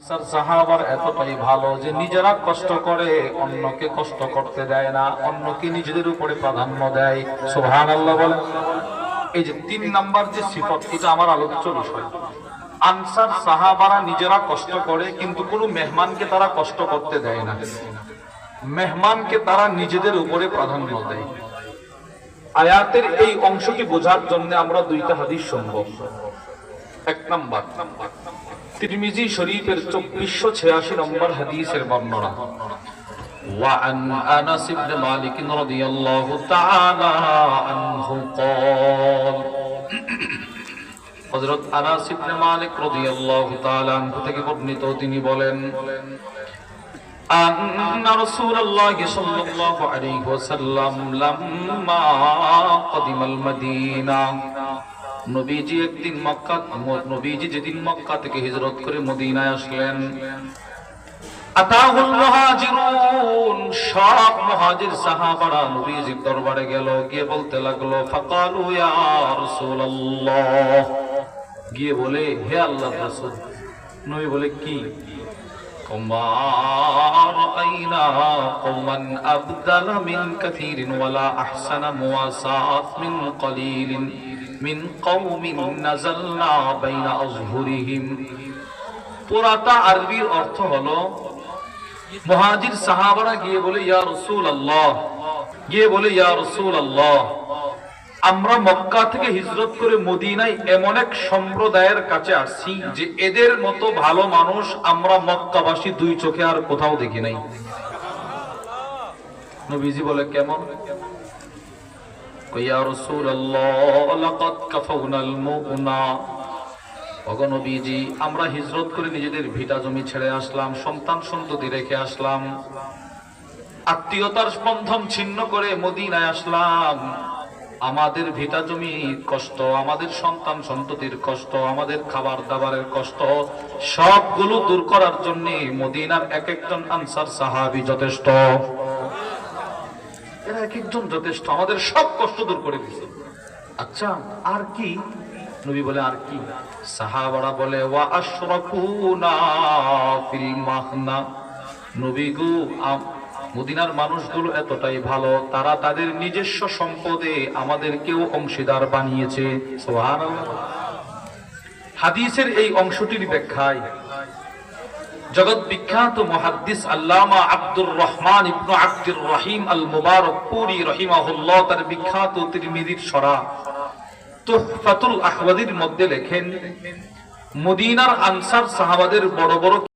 Sir সাহাবার এতটাই ভালো যে নিজেরা কষ্ট করে অন্যকে কষ্ট করতে দেয় না, অন্যকে নিজেদের উপরে প্রাধান্য দেয়। সুবহানাল্লাহ বলেন। এই যে 3 নাম্বার যে সিফত, এটা আমার আলোচ্য বিষয়। আনসার সাহাবারা নিজেরা কষ্ট করে কিন্তু কোনো মেহমানকে তারা কষ্ট করতে দেয় না, মেহমানকে তারা নিজেদের উপরে প্রাধান্য দেয়। আয়াতের এই অংশটি বোঝার জন্য আমরা 2টা হাদিস শুনবো। 1 নাম্বার তিরমিজি শরীফের 2486 নম্বর হাদিসের বর্ণনা। وعن أنس بن مالك رضي الله تعالى عنه قال হযরত আনাস ইবনে মালিক রাদিয়াল্লাহু তাআলা আনহু থেকে বর্ণিত, তিনি বলেন আন্না রাসূলুল্লাহ সাল্লাল্লাহু আলাইহি ওয়াসাল্লাম লাম্মা কদিমাল মদিনা, নবীজি একদিন নবীজি যেদিন মক্কা থেকে হিজরত করে মদিনায় আসলেন, আতাহুল মুহাজিরুন, সব মুহাজির সাহাবারা নবীজির দরবারে গেল, গিয়ে বলতে লাগলো ফাকালু ইয়া রাসূলুল্লাহ, গিয়ে বলে হে আল্লাহর রাসূল। নবী বলে কি? মা রাআইনা কওমান আবদালা মিন কাসীরিন ওয়ালা আহসানা মুওয়াসাত মিন কলিলিন মিন কওমিন নাযালনা বাইনা আযহুরিহিম। পুরাটা আরবির অর্থ হলো, মুহাজির সাহাবারা গিয়ে বলে ইয়া রাসূলুল্লাহ, ইয়া রাসূলুল্লাহ, আমরা মক্কা থেকে হিজরত করে মদিনায় এমন এক সম্প্রদায়ের কাছে আসছি যে এদের মতো ভালো মানুষ আমরা মক্কাবাসী 2 চোখে আর কোথাও দেখি নাই। নবীজি বলে কেমন? ইয়া রাসূলুল্লাহ লাকাদ কাফাউনাল মুনা, ওগো নবীজি, আমরা হিজরত করে নিজেদের ভিটা জমি ছেড়ে আসলাম, সন্তান সন্ততি রেখে আসলাম, আত্মীয়তার বন্ধন ছিন্ন করে মদিনায় আসলাম। আমাদের ভিটা জমি কষ্ট, আমাদের সন্তান সন্ততির কষ্ট, আমাদের খাবার দাবারের কষ্ট, সবগুলো দূর করার জন্য মদিনার এক একজন আনসার সাহাবী যথেষ্ট। এরা এক একজন যথেষ্ট, আমাদের সব কষ্ট দূর করে দিয়েছে। আচ্ছা আর কি? নবী বলে আর কি? সাহাবারা বলে ওয়া আশরাকুনা ফিল মাহনা, নবী গো, মদিনার মানুষগুলো এতটাই ভালো, তারা তাদের নিজস্ব সম্পদে আমাদেরকেও অংশীদার বানিয়েছে। সুবহানাল্লাহ। হাদিসের এই অংশটির ব্যাখ্যায় জগৎ বিখ্যাত মুহাদ্দিস আল্লামা আব্দুর রহমান ইবনে আব্দুর রহিম আল মুবারকপুরি রাহিমাহুল্লাহ তার বিখ্যাত তিরমিজির সরা তুহফাতুল আহওয়াদির মধ্যে লেখেন, মদিনার আনসার সাহাবাদের বড় বড়